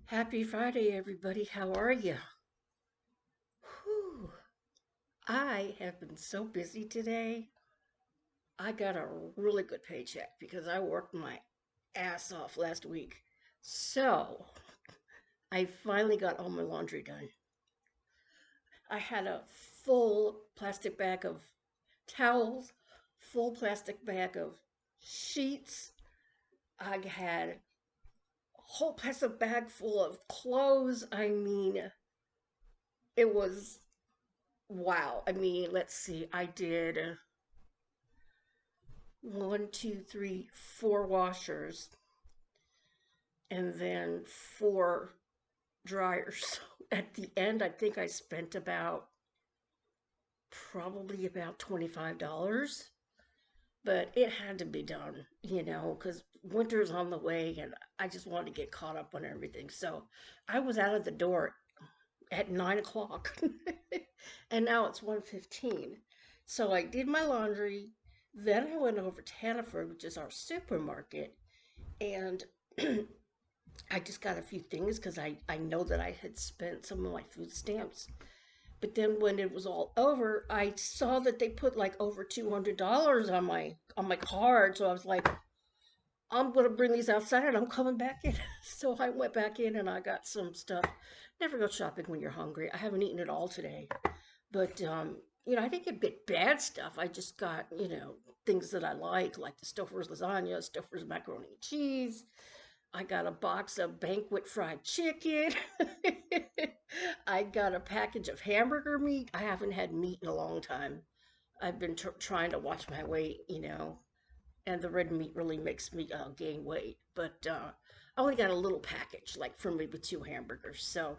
Happy Friday, everybody. How are you? Whew. I have been so busy today. I got a really good paycheck because I worked my ass off last week. So I finally got all my laundry done. I had a full plastic bag of towels, full plastic bag of sheets. I had a whole plastic bag full of clothes. I mean, it was wow. I mean, let's see. I did one, two, three, four washers, and then four dryers. At the end, I think I spent probably about $25, but it had to be done, because winter's on the way and I just wanted to get caught up on everything. So I was out of the door at 9 o'clock and now it's 1:15. So I did my laundry. Then I went over to Hannaford, which is our supermarket, and I just got a few things because I know that I had spent some of my food stamps. But then when it was all over, I saw that they put like over $200 on my card. So I was like, I'm gonna bring these outside and I'm coming back in. So I went back in and I got some stuff. Never go shopping when you're hungry. I haven't eaten at all today. But I didn't get bad stuff. I just got, things that I like the Stouffer's lasagna, Stouffer's macaroni and cheese. I got a box of Banquet fried chicken. I got a package of hamburger meat. I haven't had meat in a long time. I've been trying to watch my weight, and the red meat really makes me gain weight. But I only got a little package, like for maybe two hamburgers. So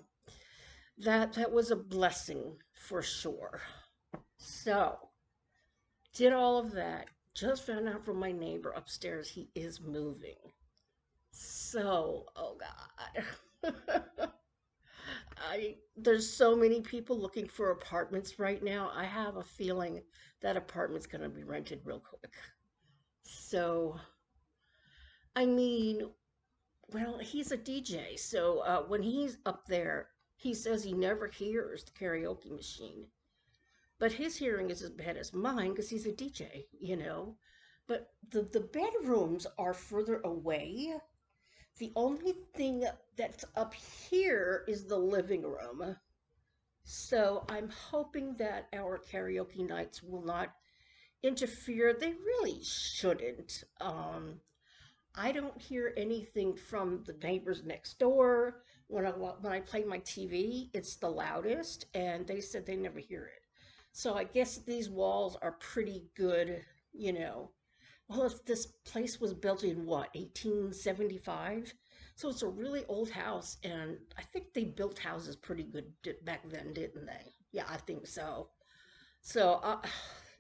that was a blessing for sure. So did all of that. Just found out from my neighbor upstairs he is moving. So, oh God. There's so many people looking for apartments right now. I have a feeling that apartment's going to be rented real quick. So, I mean, well, he's a DJ, so when he's up there, he says he never hears the karaoke machine. But his hearing is as bad as mine because he's a DJ. But the bedrooms are further away. The only thing that's up here is the living room. So I'm hoping that our karaoke nights will not interfere. They really shouldn't. I don't hear anything from the neighbors next door. When I play my TV, it's the loudest, and they said they never hear it. So I guess these walls are pretty good, you know. Well, if this place was built in what, 1875? So it's a really old house, and I think they built houses pretty good back then, didn't they? Yeah, I think so. So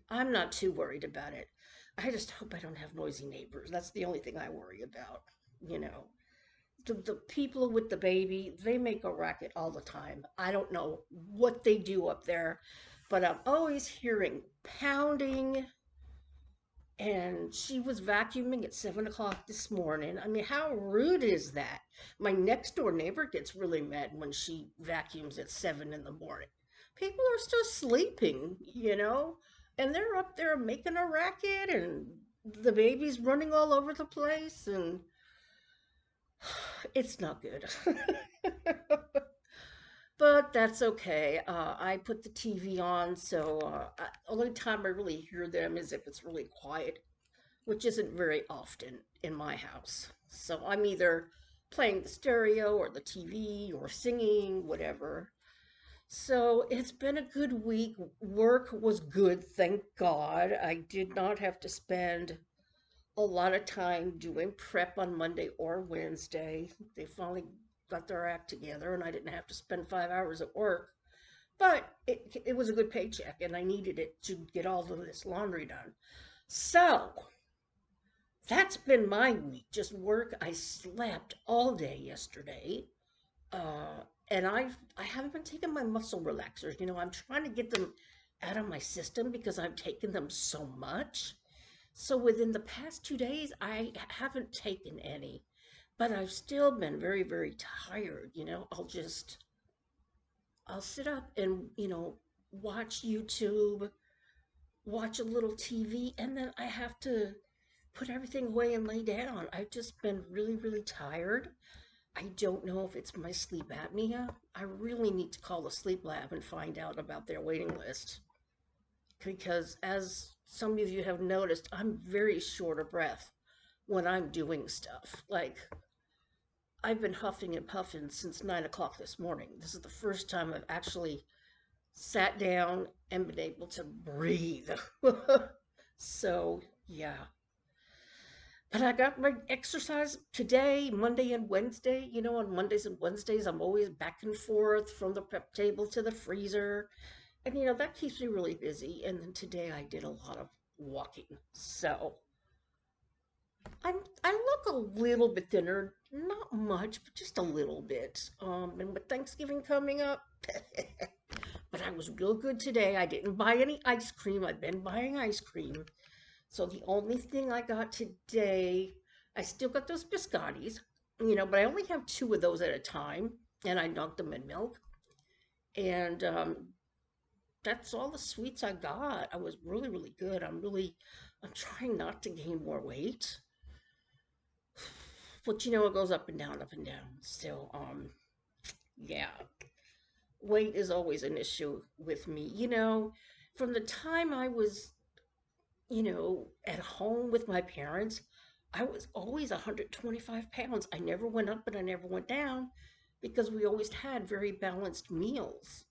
I'm not too worried about it. I just hope I don't have noisy neighbors. That's the only thing I worry about. You know, the people with the baby, they make a racket all the time. I don't know what they do up there, but I'm always hearing pounding, and she was vacuuming at 7 o'clock this morning. I mean, how rude is that? My next door neighbor gets really mad when she vacuums at 7 in the morning. People are still sleeping, and they're up there making a racket, and the baby's running all over the place, and it's not good. But that's okay. I put the TV on, so only time I really hear them is if it's really quiet, which isn't very often in my house. So I'm either playing the stereo or the TV or singing, whatever. So it's been a good week. Work was good, thank God. I did not have to spend a lot of time doing prep on Monday or Wednesday. They finally got their act together and I didn't have to spend 5 hours at work. But it was a good paycheck and I needed it to get all of this laundry done. So that's been my week. Just work. I slept all day yesterday. Uh, and I haven't been taking my muscle relaxers. I'm trying to get them out of my system because I've taken them so much. So within the past 2 days, I haven't taken any. but I've still been very, very tired. I'll sit up and, watch YouTube, watch a little TV, and then I have to put everything away and lay down. I've just been really, really tired. I don't know if it's my sleep apnea. I really need to call the sleep lab and find out about their waiting list. Because as some of you have noticed, I'm very short of breath when I'm doing stuff. Like, I've been huffing and puffing since 9 o'clock this morning. This is the first time I've actually sat down and been able to breathe. So, yeah. But I got my exercise today, Monday and Wednesday. On Mondays and Wednesdays, I'm always back and forth from the prep table to the freezer. And, that keeps me really busy. And then today I did a lot of walking. So I look a little bit thinner, not much, but just a little bit. And with Thanksgiving coming up, but I was real good today. I didn't buy any ice cream. I've been buying ice cream. So the only thing I got today, I still got those biscottis, but I only have two of those at a time, and I dunked them in milk. And that's all the sweets I got. I was really, really good. I'm trying not to gain more weight. But it goes up and down, up and down. So, yeah, weight is always an issue with me. From the time I was, at home with my parents, I was always 125 pounds. I never went up and I never went down because we always had very balanced meals.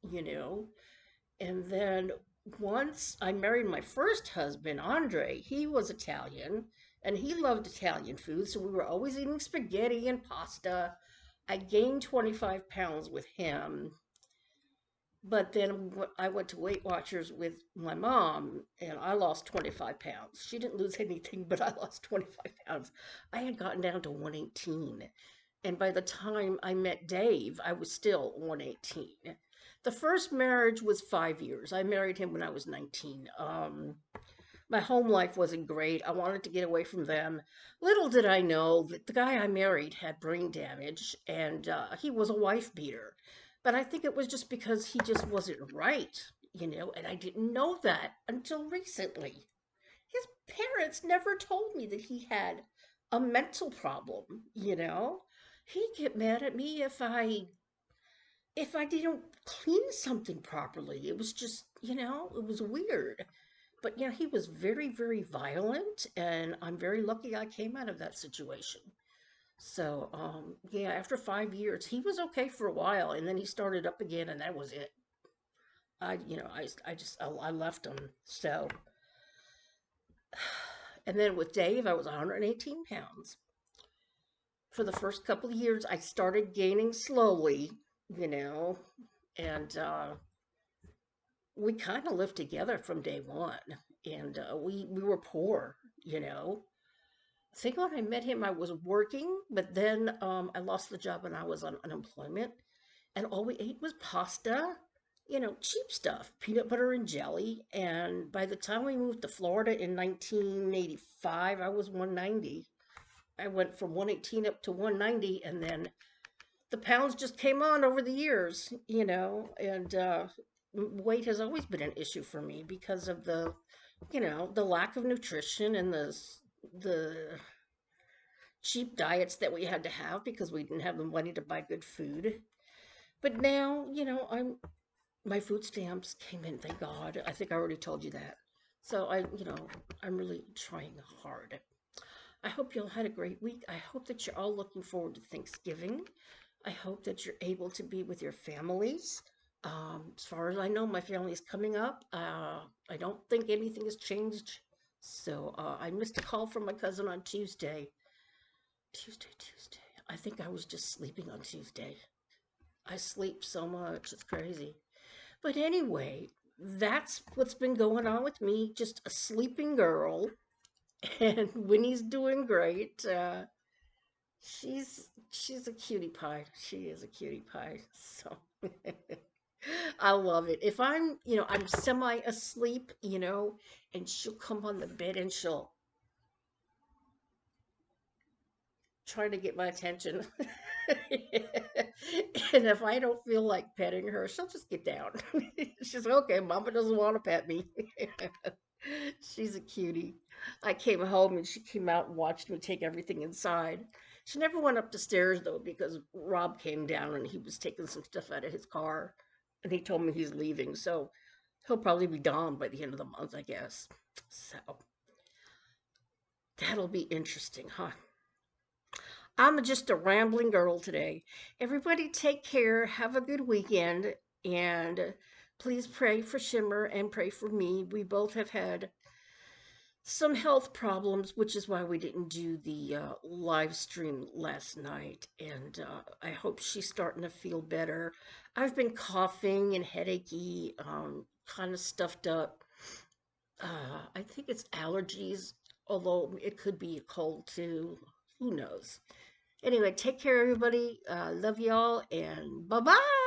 And then once I married my first husband, Andre, he was Italian and he loved Italian food. So we were always eating spaghetti and pasta. I gained 25 pounds with him. But then I went to Weight Watchers with my mom and I lost 25 pounds. She didn't lose anything, but I lost 25 pounds. I had gotten down to 118. And by the time I met Dave, I was still 118. The first marriage was 5 years. I married him when I was 19. My home life wasn't great. I wanted to get away from them. Little did I know that the guy I married had brain damage and he was a wife beater. But I think it was just because he just wasn't right, and I didn't know that until recently. His parents never told me that he had a mental problem. He'd get mad at me if I didn't clean something properly. It was just, it was weird. But yeah, he was very, very violent, and I'm very lucky I came out of that situation. So, yeah, after 5 years, he was okay for a while, and then he started up again, and that was it. I left him. So, and then with Dave, I was 118 pounds. For the first couple of years, I started gaining slowly, you know, and we kind of lived together from day one, and we were poor, you know. I think when I met him, I was working, but then I lost the job and I was on unemployment, and all we ate was pasta, cheap stuff, peanut butter and jelly. And by the time we moved to Florida in 1985, I was 190. I went from 118 up to 190, and then the pounds just came on over the years, and weight has always been an issue for me because of the lack of nutrition and the cheap diets that we had to have because we didn't have the money to buy good food. But now, my food stamps came in, thank God. I think I already told you that. So I'm really trying hard. I hope you all had a great week. I hope that you're all looking forward to Thanksgiving. I hope that you're able to be with your families. As far as I know, my family is coming up. I don't think anything has changed. So I missed a call from my cousin on Tuesday. Tuesday. I think I was just sleeping on Tuesday. I sleep so much, it's crazy. But anyway, that's what's been going on with me. Just a sleeping girl. And Winnie's doing great. She's a cutie pie. She is a cutie pie. So I love it. If I'm semi asleep, and she'll come on the bed and she'll trying to get my attention. And if I don't feel like petting her, she'll just get down. She's like, okay, Mama doesn't want to pet me. She's a cutie. I came home and she came out and watched me take everything inside. She never went up the stairs though because Rob came down and he was taking some stuff out of his car and he told me he's leaving. So he'll probably be gone by the end of the month, I guess. So that'll be interesting, huh? I'm just a rambling girl today. Everybody take care, have a good weekend, and please pray for Shimmer and pray for me. We both have had some health problems, which is why we didn't do the live stream last night. And I hope she's starting to feel better. I've been coughing and headachy, kind of stuffed up. I think it's allergies, although it could be a cold too. Who knows? Anyway, take care, everybody. Love y'all, and bye bye.